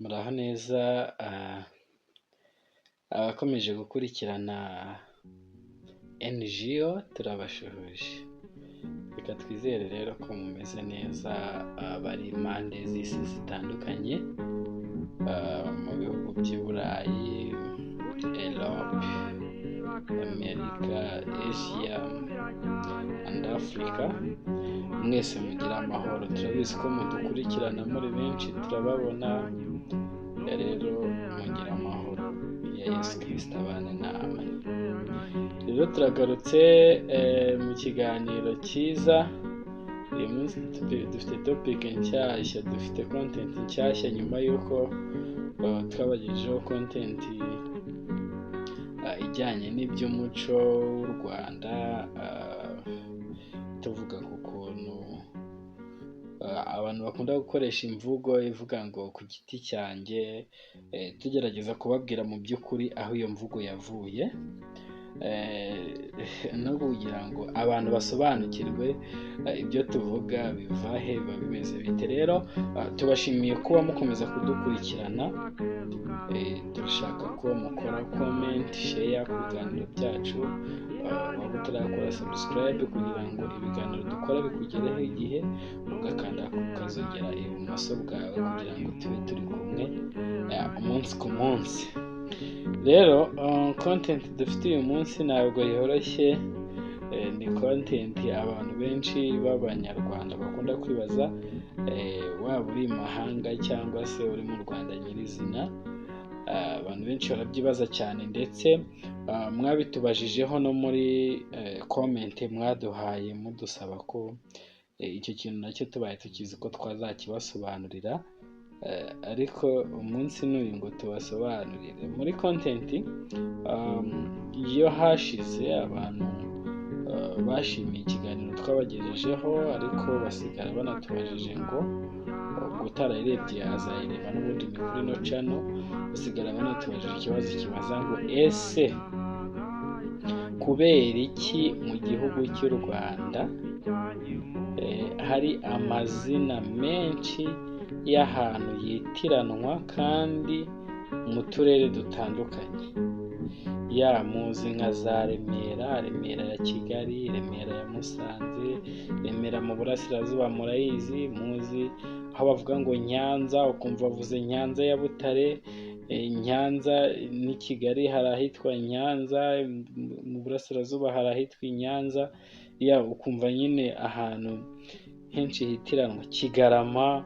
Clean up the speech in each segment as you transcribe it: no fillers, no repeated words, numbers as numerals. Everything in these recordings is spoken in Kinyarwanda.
Muraho neza abakomeje gukurikirana NGO turabashuhuje. Reka twizere rero ko mumeze neza bari impande z'isi zitandukanye, mu bihugu by'i Burayi, Europe, Amerika, Asia and Africa. Mwese mugira amahoro, turabizi ko mudukurikirana muri benshi, turababona. Rero mugira amahoro ya Yesu Kristo abane namwe. Rero turagarutse mu kiganiro cyiza. Uyu munsi dufite topic nshyashya, dufite content nshyashya nyuma y'uko twabagejejeho content ijyanye n'iby'umuco w'u Rwanda, tuvuga ku kuntu abantu bakunda gukoresha imvugo ivuga ngo ku giti cyanjye, tugerageza kubabwira mu by'ukuri aho iyo mvugo yavuye, no kugira ngo abantu basobanukirwe ibyo tuvuga biva he, biba bimeze bite. Rero tubashimiye kuba mukomeza kudukurikirana. Turashaka ko mukora comment, share ku biganiro byacu, waba utarakora subscribe kugira ngo ibiganiro dukora bikugereho igihe, ugakanda ukazogera ibumoso bwawe kugira ngo tube turi kumwe umunsi ku munsi. Rero content dufite uyu munsi ntabwo yoroshye. Ni content abantu benshi b'abanyarwanda bakunda kwibaza, waba uri mahanga cyangwa se uri mu Rwanda nyirizina. Abantu benshi barabyibaza cyane, ndetse mwabitubajijeho no muri comment mwaduhaye mudusaba ko icyo kintu nacyo tubaye tukizi ko twazakibasobanurira, ariko umunsi n'uyu ngo tubasobanurire. Muri content iyo hashize abantu bashimiye ikiganiro twabagejejeho, ariko basigara banatubajije ngo utarayirebye azayireba, n'ubundi ni kuri no channel. Basigara banatubajije ikibazo kibaza ngo ese kubera iki mu gihugu cy'u Rwanda hari amazina menshi y'ahantu yitiranwa kandi mu turere dutandukanye? Muzi nka za Remera, Remera ya Kigali, Remera ya Musanze, Remera mu Burasirazuba murayizi. Muzi aho bavuga ngo Nyanza, ukumva bavuze Nyanza ya Butare. Nyanza ni Kigali, hari ahitwa Nyanza, mu Burasirazuba hari ahitwa Nyanza. Ukumva nyine ahantu henshi hitiranwa. Kigarama,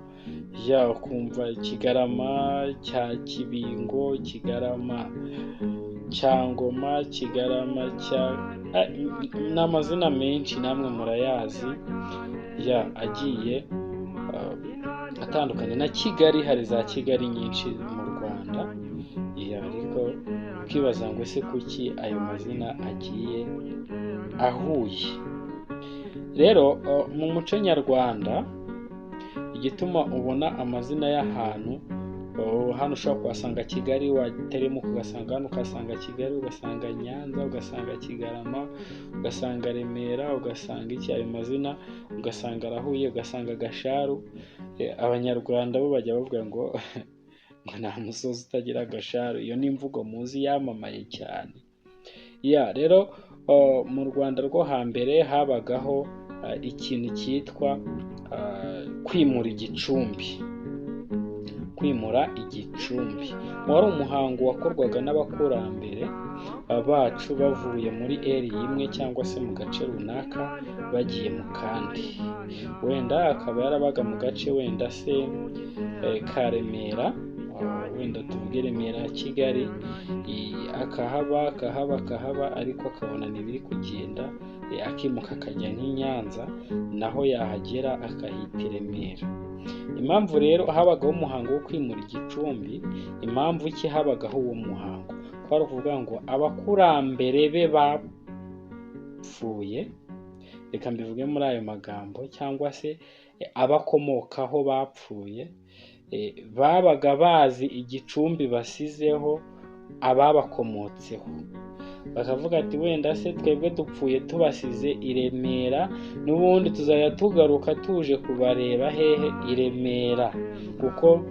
ukumva Kigarama cya Kibingo, Kigarama Cyangoma, Kigarama cya n'amazina menshi namwe murayazi agiye atandukanye. Na Kigali, hari za Kigali nyinshi mu Rwanda, ariko ukibaza ngo ese kuki ayo mazina agiye ahuye? Rero mu muco nyarwanda, igituma ubona amazina y'ahantu, hano ushobora kuhasanga Kigali, wateremuka ugasanga hano, ukasanga Kigali, ugasanga Nyanza, ugasanga Kigarama, ugasanga Remera, ugasanga ayo mazina ugasanga arahuye, ugasanga Gasharu. Abanyarwanda bo bajya bavuga ngo nta musozi utagira Gasharu. Iyo ni imvugo muzi yamamaye cyane. Rero mu Rwanda rwo hambere habagaho ikintu cyitwa kwimura igicumbi. Kwimura igicumbi wari umuhango wakorwaga n'abakurambere bacu bavuye muri eri imwe cyangwa se mu gace runaka bagiye mu kandi. Wenda akaba yarabaga mu gace wenda se ka Remera, wenda tuvuge Remera ya Kigali, akahaba ariko akabona ntibiri kugenda, akimuka akajya nk'i Nyanza, naho yahagera akahita i Remera. Impamvu rero habagaho umuhango wo kwimura igicumbi, impamvu ki habagaho uwo muhango, kwari ukuvuga ngo abakurambere be bapfuye, reka mbivuge muri ayo magambo, cyangwa se abakomokaho bapfuye, babaga bazi igicumbi basizeho ababakomotseho. bakavuga ati wenda se twebwe dupfuye tubasize i Remera, n'ubundi tuzajya tugaruka tuje kubareba hehe? I Remera, kuko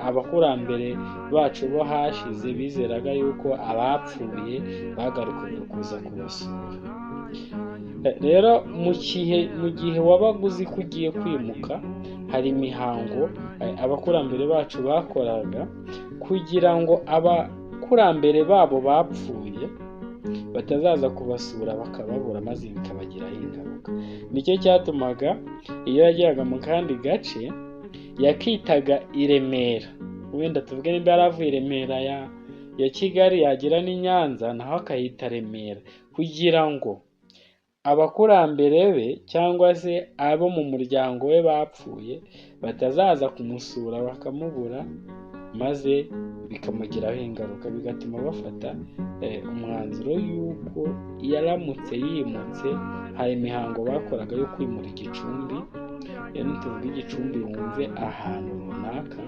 abakurambere bacu bo hashize bizeraga yuko abapfuye bagarukaga kuza kubasura. Rero mu gihe wabaga uzi ko ugiye kwimuka, hari imihango abakurambere bacu bakoraga kugira ngo abakurambere babo bapfuye batazaza kubasura bakababura, maze bikabagiraho ingaruka. Nicyo cyatumaga iyo yageraga mu kandi gace yakitaga i Remera, wenda tuvuge nimba yaravuye i Remera ya Kigali yagera n'i Nyanza naho akahita Remera, kugira ngo abakurambere be cyangwa se abo mu muryango we bapfuye batazaza kumusura bakamubura, maze bikamugiraho ingaruka, bigatuma bafata umwanzuro y'uko yaramutse yimutse. Hari imihango bakoraga yo kwimura igicumbi, tuvuga igicumbi wumve ahantu runaka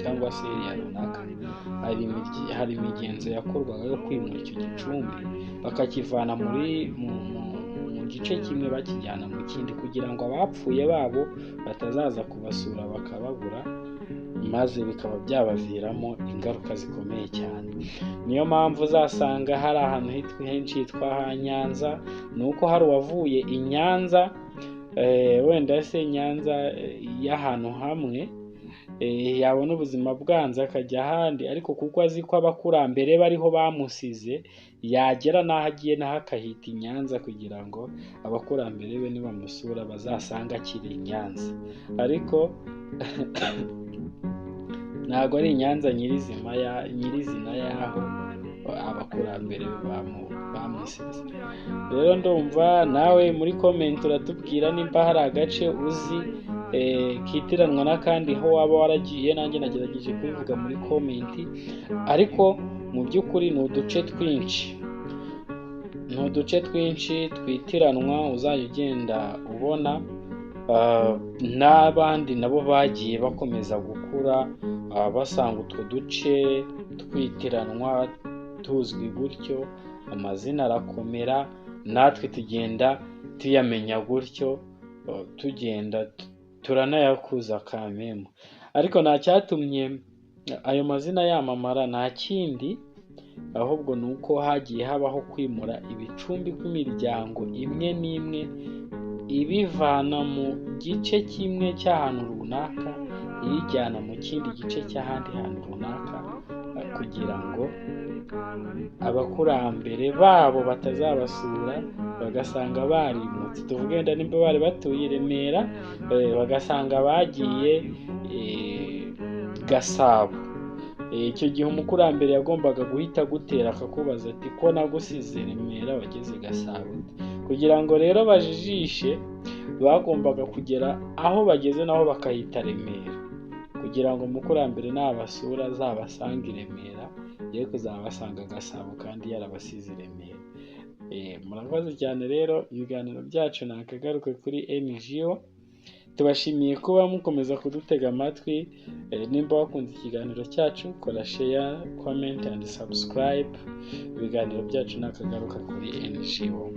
cyangwa se iriya runaka, hari imigenzo yakorwaga yo kwimura icyo gicumbi bakakivana mu gice kimwe bakijyana mu kindi, kugira ngo abapfuye babo batazaza kubasura bakababura, maze bikaba byabaviramo ingaruka zikomeye cyane. Niyo mpamvu uzasanga hari ahantu henshi hitwa ha Nyanza, ni uko hari uwavuye i Nyanza, wenda se Nyanza y'ahantu hamwe, yabona ubuzima bwanze akajya ahandi, ariko kuko azi ko abakurambere bariho bamusize, yagera n'aho agiye naho akahita i Nyanza, kugira ngo abakurambere be nibamusura bazasanga akiri i Nyanza. Ariko ntabwo ari i Nyanza nyirizina y'aho abakurambere bamusize. Rero ndumva nawe muri comment uratubwira nimba hari agace uzi kitiranwa n'akandi ho waba waragiye. Nanjye nagerageje kubivuga muri comment, ariko mu by'ukuri ni uduce twinshi twitiranwa uzajya ugenda ubona, n'abandi nabo bagiye bakomeza gukura basanga utwo duce twitiranwa tuzwi gutyo, amazina arakomera, natwe tugenda tuyamenya gutyo, tugenda turanayakuza kamemo. Ariko nta cyatumye ayo mazina yamamara, nta kindi ahubwo ni uko hagiye habaho kwimura ibicumbi kw'imiryango imwe n'imwe, ibivana mu gice kimwe cy'ahantu runaka iyijyana mu kindi gice cy'ahandi hantu runaka, kugira ngo abakurambere babo batazabasura bagasanga barimutse. Tuvuge wenda nimba bari batuye i Remera, bagasanga bagiye Gasabo, icyo gihe umukurambere yagombaga guhita agutera akakubaza ati ko nagusize Remera wageze Gasabo? Kugira ngo rero bajijishe, bagombaga kugera aho bageze naho bakahita Remera, kugira ngo umukurambere nabasura azabasanga i Remera, ye kuzabasanga Gasabo kandi yarabasize i Remera. Murakoze cyane rero, ibiganiro byacu nakagaruke kuri NGO. Tubashimiye kuba mukomeza kudutega amatwi. Nimba wakunze ikiganiro cyacu, kora share, comment and subscribe. Ibiganiro byacu nakagaruka kuri NGO.